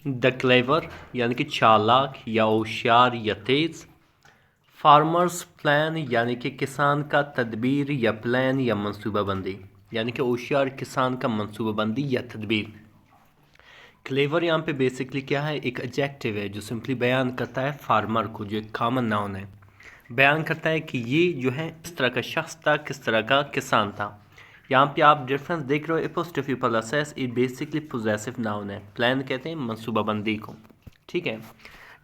The clever यानी कि चालाक या होशियार या तेज़। फार्मर्स प्लान यानी कि किसान का तदबीर या प्लान या मंसूबाबंदी, यानी कि होशियार किसान का मंसूबाबंदी या तदबीर। क्लेवर यहाँ पे बेसिकली क्या है, एक एडजेक्टिव है जो सिंपली बयान करता है फार्मर को, जो एक कॉमन नाउन है, बयान करता है कि ये जो है किस तरह का शख्स था, किस तरह का किसान था। यहाँ पे आप डिफरेंस देख रहे हो, एपोस्ट्रोफी प्लस एस, ये बेसिकली पोजेसिव नाउन है। प्लान कहते हैं मंसूबाबंदी को, ठीक है।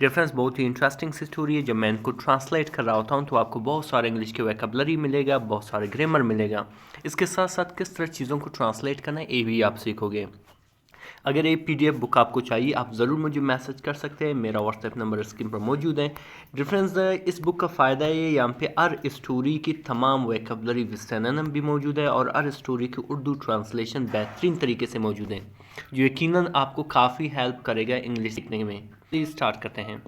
डिफरेंस बहुत ही इंटरेस्टिंग सी स्टोरी है। जब मैं इनको ट्रांसलेट कर रहा होता हूँ तो आपको बहुत सारे इंग्लिश के वोकैबुलरी मिलेगा, बहुत सारे ग्रामर मिलेगा। इसके साथ साथ किस तरह चीज़ों को ट्रांसलेट करना है ये भी आप सीखोगे। अगर ये पीडीएफ बुक आपको चाहिए आप ज़रूर मुझे मैसेज कर सकते हैं, मेरा व्हाट्सएप नंबर स्क्रीन पर मौजूद है। डिफरेंस इस बुक का फ़ायदा है यहाँ पे हर स्टोरी की तमाम वोकैबुलरी विस्तानम भी मौजूद है और हर स्टोरी की उर्दू ट्रांसलेशन बेहतरीन तरीके से मौजूद है, जो यकीनन आपको काफ़ी हेल्प करेगा इंग्लिश सीखने में। प्लीज़ स्टार्ट करते हैं।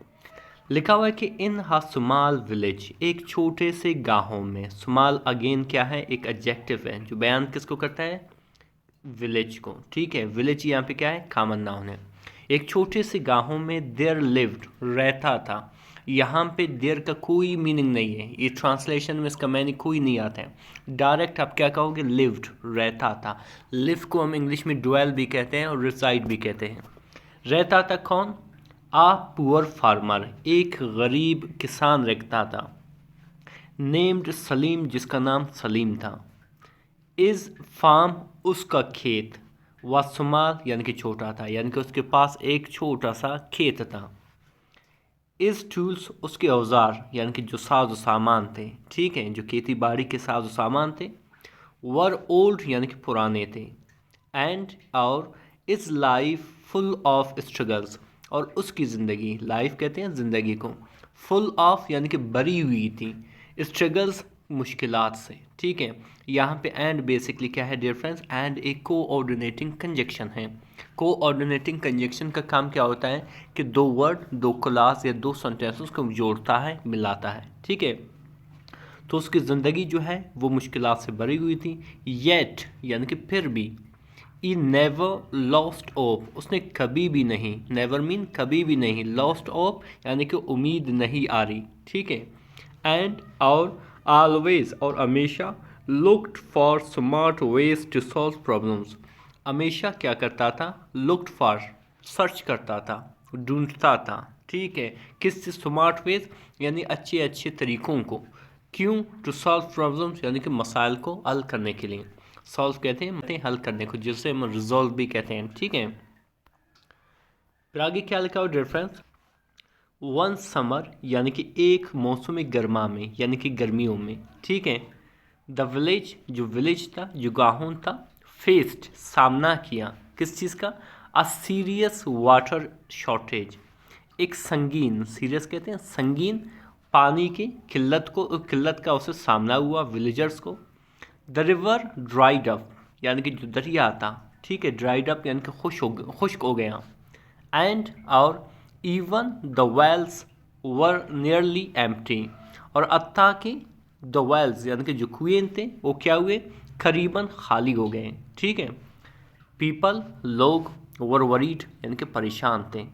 लिखा हुआ है कि इन हा सुमाल विलेज, एक छोटे से गाँव में। सुमाल अगेन क्या है, एक एडजेक्टिव है जो बयान किसको करता है, विलेज को, ठीक है। विलेज यहाँ पे क्या है, कॉमन नाउन है। एक छोटे से गाँव में देयर लिव्ड, रहता था। यहाँ पे देयर का कोई मीनिंग नहीं है, ये ट्रांसलेशन में इसका मीनिंग कोई नहीं आता है। डायरेक्ट आप क्या कहोगे, लिव्ड, रहता था। लिव को हम इंग्लिश में ड्वेल भी कहते हैं और रिसाइड भी कहते हैं। रहता था कौन, आ पुअर फार्मर, एक गरीब किसान रहता था। नेम्ड सलीम, जिसका नाम सलीम था। इज़ फार्म, उसका खेत। वसमाल यानी कि छोटा था, यानी कि उसके पास एक छोटा सा खेत था। इज़ टूल्स, उसके औजार यानी कि जो साज सामान थे, ठीक है, जो खेती बाड़ी के साज सामान थे। वर ओल्ड यानी कि पुराने थे। एंड और is life full of struggles, और उसकी ज़िंदगी, लाइफ कहते हैं ज़िंदगी को, फुल ऑफ यानी कि भरी हुई थी, स्ट्रगल्स मुश्किलात से, ठीक है। यहाँ पे एंड बेसिकली क्या है डियर फ्रेंड्स, एंड एक कोऑर्डिनेटिंग कंजक्शन है। कोऑर्डिनेटिंग कंजक्शन का काम क्या होता है कि दो वर्ड, दो क्लास या दो सेंटेंसेस को जोड़ता है, मिलाता है, ठीक है। तो उसकी ज़िंदगी जो है वो मुश्किलात से भरी हुई थी। येट यानी कि फिर भी। ई नेवर लॉस्ट होप, उसने कभी भी नहीं, नेवर मीन कभी भी नहीं, लॉस्ट होप यानी कि उम्मीद नहीं आ रही, ठीक है। एंड और ऑलवेज, और हमेशा, looked for smart ways to solve problems, हमेशा क्या करता था, लुक्ड फॉर, सर्च करता था, ढूंढता था, ठीक है, किस स्मार्ट वेज यानी अच्छे अच्छे तरीक़ों को। क्यों, टू सॉल्व प्रॉब्लम्स यानी कि मसाइल को हल करने के लिए। सॉल्व कहते हैं हल करने को, जिसे हम रिजॉल्व भी कहते हैं, ठीक है। फिर आगे क्या लिखा हो डिफरेंस, वन समर यानी कि एक मौसम गर्मा में, यानी कि गर्मियों में, ठीक है। द विलेज, जो विलेज था, जो गाँव था, फेस्ड, सामना किया, किस चीज़ का, अ सीरियस वाटर शॉर्टेज, एक संगीन, सीरियस कहते हैं संगीन, पानी की किल्लत को, किल्लत का उसे सामना हुआ विलेजर्स को। द रिवर ड्राइड अप, यानी कि जो दरिया था, ठीक है, ड्राइड अप यानी कि खुश्क हो गया। एंड और even the wells were nearly empty, और अत्ता के द वेल्स यानी कि जो कुएं थे वो क्या हुए, करीबन खाली हो गए, ठीक है। पीपल, लोग, वर वरीड यानी कि परेशान थे।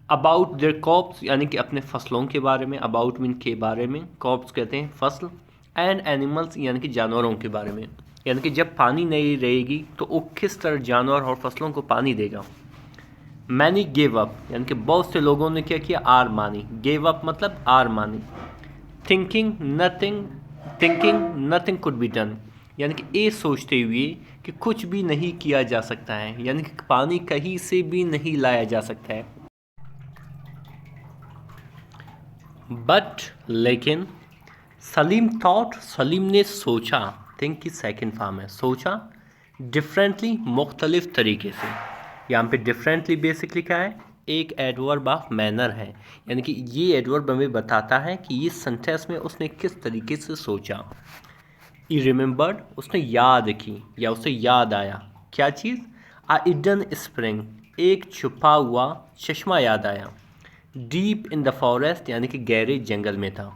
अबाउट देयर क्रॉप्स यानी कि अपने फसलों के बारे में, अबाउट मीन के बारे में, क्रॉप्स कहते हैं फसल। एंड एनिमल्स यानी कि जानवरों के बारे में, यानी कि जब पानी नहीं रहेगी तो वो किस तरह जानवर और फसलों को पानी देगा। मैनी गेव अप यानी कि बहुत से लोगों ने क्या किया, आर मानी, गेव अप मतलब आर मानी। Thinking nothing could be done, यानी कि ये सोचते हुए कि कुछ भी नहीं किया जा सकता है, यानी कि पानी कहीं से भी नहीं लाया जा सकता है। बट लेकिन, सलीम थॉट, सलीम ने सोचा, थिंक की सेकंड फॉर्म है, सोचा, डिफरेंटली, मुख्तलिफ तरीके से। यहाँ पे डिफरेंटली बेसिकली क्या है, एक एडवर्ब ऑफ मैनर है, यानी कि ये एडवर्ब हमें बताता है कि ये सेंटेंस में उसने किस तरीके से सोचा। ई रिमेंबर्ड, उसने याद की या उसे याद आया, क्या चीज़, आ इडन स्प्रिंग, एक छुपा हुआ चश्मा याद आया। डीप इन द फॉरेस्ट यानी कि गहरे जंगल में था।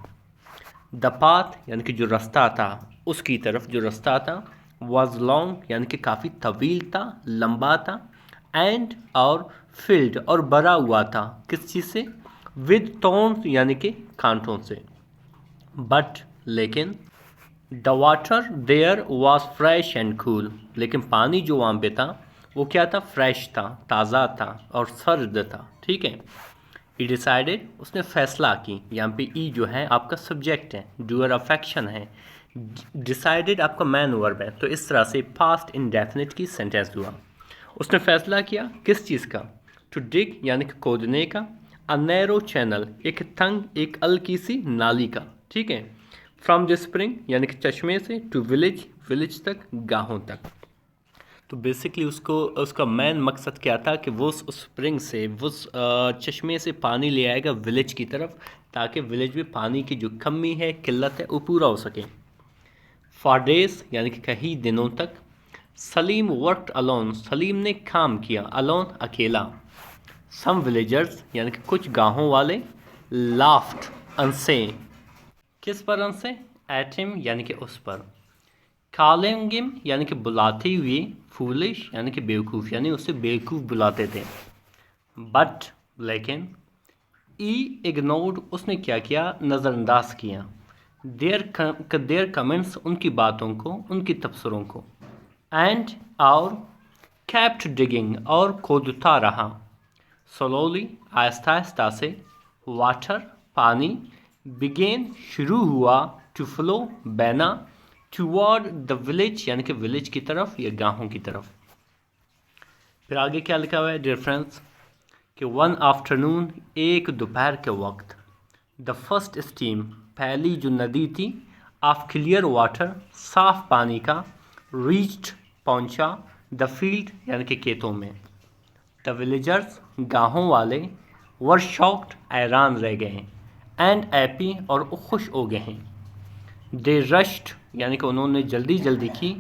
द पाथ यानी कि जो रास्ता था, उसकी तरफ जो रास्ता था। वॉज लॉन्ग यानी कि काफ़ी तवील था, लंबा था। एंड और फिल्ड और भरा हुआ था, किस चीज़ से? विद थॉर्न्स यानी कि कांटों से। बट लेकिन the water there was fresh and cool, लेकिन पानी जो वहाँ पे था वो क्या था? फ्रेश था, ताज़ा था और सर्द था। ठीक है। ई डिसाइडेड, उसने फैसला की। यहाँ पे ई जो है आपका सब्जेक्ट है, डूअर अफेक्शन है, डिसाइडेड आपका मैन वर्ब है, तो इस तरह से पास्ट इंडेफिनिट की सेंटेंस हुआ। उसने फैसला किया किस चीज़ का? टू डिग यानी कि खोदने का, अ नैरो चैनल एक तंग एक हल्की सी नाली का। ठीक है। फ्रॉम द स्प्रिंग यानी कि चश्मे से, टू विलेज विलेज तक, गांवों तक। तो बेसिकली उसका मेन मकसद क्या था कि वो उस स्प्रिंग से उस चश्मे से पानी ले आएगा विलेज की तरफ, ताकि विलेज में पानी की जो कमी है, किल्लत है, वो पूरा हो सके। फॉर डेज यानी कि कई दिनों तक। सलीम वर्कड अलोन, सलीम ने काम किया, अलोन अकेला। सम विलेजर्स यानी कि कुछ गांवों वाले, लाफ्ट हंसे, किस पर हंसे? एट हिम यानी कि उस पर। कॉलिंग हिम यानी कि बुलाते हुए, फूलिश यानी कि बेवकूफ़, यानी उससे बेवकूफ़ बुलाते थे। बट लेकिन ई इग्नोर्ड, उसने क्या किया? नज़रअंदाज किया। देयर कमेंट्स, उनकी बातों को, उनकी तबसरों को। एंड और कैप्ट डिगिंग, और खोदता रहा। स्लोली आहिस्ता आहिस्ता से, वाटर पानी, बिगेन शुरू हुआ, टू फ्लो बहना, टूवर्ड द विलेज यानी कि विलेज की तरफ या गांवों की तरफ। फिर आगे क्या लिखा हुआ है? डिफरेंस कि वन आफ्टरनून, एक दोपहर के वक्त, द फर्स्ट स्टीम, पहली जो नदी थी, ऑफ क्लियर वाटर, साफ पानी का, रीच्ड पहुंचा, द फील्ड यानी कि खेतों में। द विलेजर्स गांवों वाले, वर शॉक्ड हैरान रह गए, एंड हैप्पी और खुश हो गए हैं। दे रश्ड यानी कि उन्होंने जल्दी जल्दी की,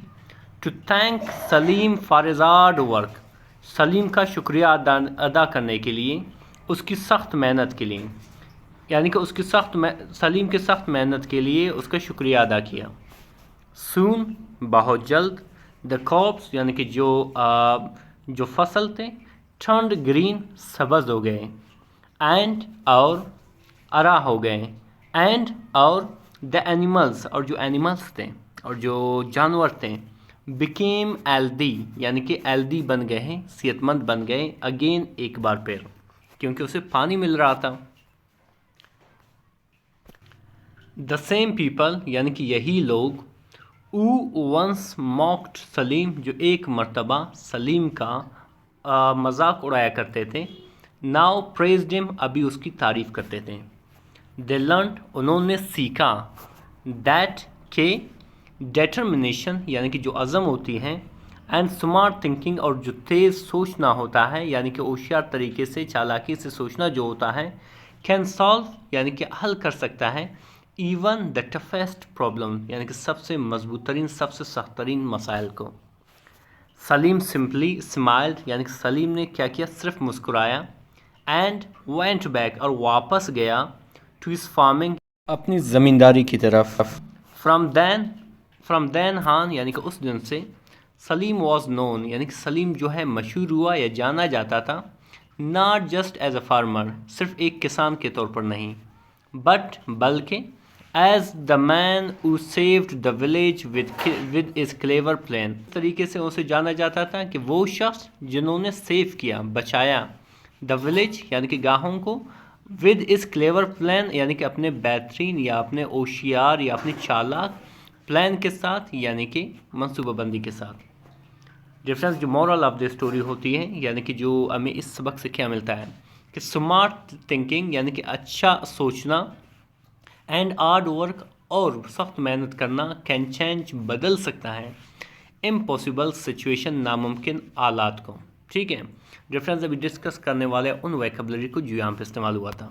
to thank Salim for his hard work, Salim का शुक्रिया अदा करने के लिए, उसकी सख्त मेहनत के लिए, यानी कि उसकी सलीम की सख्त मेहनत के लिए उसका शुक्रिया अदा किया। सून बहुत जल्द, द क्रॉप्स यानी कि जो फसल थे, टर्न्ड ग्रीन सब्ज हो गए, एंड और अरा हो गए, एंड और द एनिमल्स और जो एनिमल्स थे और जो जानवर थे, बिकेम एल्दी यानी कि एल्दी बन गए हैं, सेहतमंद बन गए, अगेन एक बार फिर, क्योंकि उसे पानी मिल रहा था। द सेम पीपल यानी कि यही लोग, ऊ वंस मॉक्ड सलीम, जो एक मर्तबा सलीम का मजाक उड़ाया करते थे, नाउ प्रेज्ड हिम, अभी उसकी तारीफ करते थे। दे लर्न, उन्होंने सीखा, दैट के डेटर्मिनेशन यानी कि जो अज़म होती हैं, एंड स्मार्ट थिंकिंग और जो तेज़ सोचना होता है, यानी कि होशियार तरीके से, चालाकी से सोचना जो होता है, कैन सॉल्व यानी कि हल कर सकता है, इवन द टफेस्ट प्रॉब्लम यानी कि सबसे मजबूत तरीन, सबसे सख्त तरीन मसाइल को। सलीम सिंपली स्माइल्ड यानी कि सलीम ने क्या किया? सिर्फ मुस्कुराया, एंड वेंट बैक और वापस गया, टू हिज फार्मिंग अपनी ज़मींदारी की तरफ। फ्रॉम देन हान यानी कि उस दिन से, सलीम वॉज नोन यानी कि सलीम जो है मशहूर हुआ या जाना जाता था, not just as a farmer, सिर्फ एक किसान के तौर पर नहीं, बट बल्कि as the man who saved the village with his clever plan, तरीके से उसे जाना जाता था कि वो शख्स जिन्होंने सेव किया, बचाया, द विलेज यानी कि गांवों को, विद इस क्लेवर प्लान यानी कि अपने बेहतरीन या अपने होशियार या अपनी चालाक प्लान के साथ, यानी कि मनसूबाबंदी के साथ। डिफरेंस जो मॉरल ऑफ द स्टोरी होती है, यानी कि जो हमें इस सबक से क्या मिलता है कि स्मार्ट थिंकिंग यानी कि अच्छा सोचना, एंड हार्ड वर्क और सख्त मेहनत करना, कैन चेंज बदल सकता है, इम्पॉसिबल सिचुएशन नामुमकिन हालात को। ठीक है। डिफरेंस अभी डिस्कस करने वाले उन वोकैबुलरी को जो यहाँ पे इस्तेमाल हुआ था।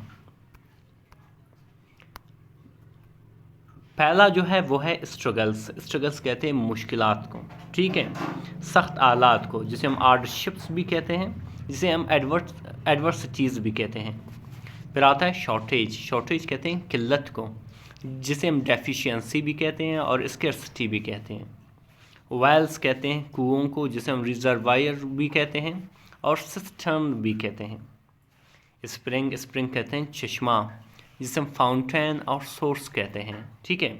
पहला जो है वो है स्ट्रगल्स, स्ट्रगल्स कहते हैं मुश्किलात को। ठीक है। सख्त हालात को, जिसे हम हार्डशिप्स भी कहते हैं, जिसे हम एडवर्सिटीज़ भी कहते हैं। फिर आता है शॉर्टेज, शॉर्टेज कहते हैं किल्लत को, जिसे हम डेफिशिएंसी भी कहते हैं और स्कैर्सिटी भी कहते हैं। वेल्स कहते हैं कुओं को, जिसे हम रिजर्वायर भी कहते हैं, और सिस्टर्न भी कहते हैं। स्प्रिंग स्प्रिंग कहते हैं चश्मा, जिसे हम फाउंटेन और सोर्स कहते हैं। ठीक है,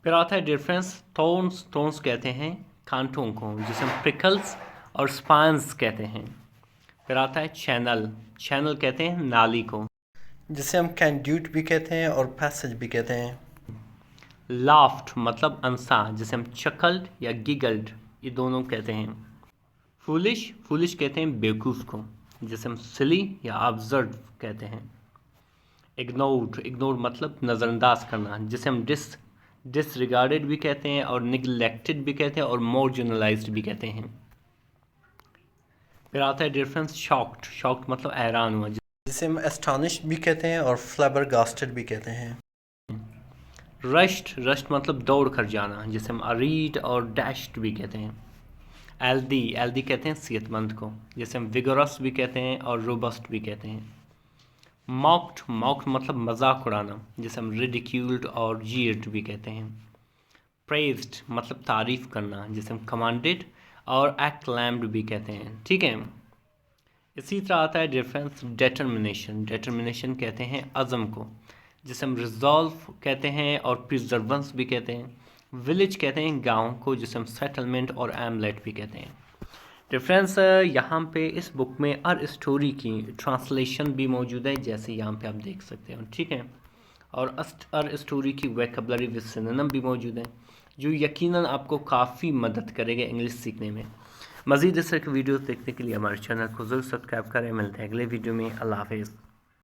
फिर आता है डिफरेंस, थॉर्न्स थॉर्न्स कहते हैं कांटों को, जिसे हम प्रिकल्स और स्पाइन्स कहते हैं। फिर आता है चैनल, चैनल कहते हैं नाली को, जिसे हम कैंड्यूट भी कहते हैं और पैसेज भी कहते हैं। लाफ्ट मतलब अंसा, जिसे हम चकल्ड या गिगल्ड ये दोनों कहते हैं। फूलिश फूलिश कहते हैं बेवकूफ़ को, जिसे हम सिली या ऑब्जर्व कहते हैं। इग्नोर्ड इग्नोर मतलब नज़रअंदाज करना, जिसे हम डिसरिगार्डेड भी कहते हैं और निगलेक्टेड भी कहते हैं और मार्जिनलाइज्ड भी कहते हैं। फिर आता है डिफरेंस, शॉक्ड शॉक्ड मतलब हैरान हुआ, जिसे हम एस्टॉनिश भी कहते हैं और फ्लैबरगास्टेड भी कहते हैं। रश्ड मतलब दौड़ कर जाना, जिसे हम अरीड और डैश्ड भी कहते हैं। एल्दी कहते हैं सेहतमंद को, जिसे हम विगोरस भी कहते हैं और रोबस्ट भी कहते हैं। मॉक्ड मतलब मजाक उड़ाना, जिसे हम रिडिक्यूल्ड और जीर्ड भी कहते हैं। प्रेज्ड मतलब तारीफ़ करना, जिसे हम कमांडेड और एक्लैम्ड भी कहते हैं। ठीक है, इसी तरह आता है डिफरेंस, डिटर्मिनेशन कहते हैं अज़म को, जिसे हम रिजॉल्व कहते हैं और प्रिजर्वेंस भी कहते हैं। विलेज कहते हैं गांव को, जिसे हम सेटलमेंट और एमलेट भी कहते हैं। डिफरेंस यहाँ पे इस बुक में हर स्टोरी की ट्रांसलेशन भी मौजूद है, जैसे यहाँ पे आप देख सकते हो। ठीक है, और हर स्टोरी की वोकैबुलरी विद सिनोनिम भी मौजूद है, जो यकीनन आपको काफ़ी मदद करेगा इंग्लिश सीखने में। मज़ीद इस तरह की वीडियोस देखने के लिए हमारे चैनल को ज़रूर सब्सक्राइब करें। मिलते हैं अगले वीडियो में। अल्लाह हाफ़िज़।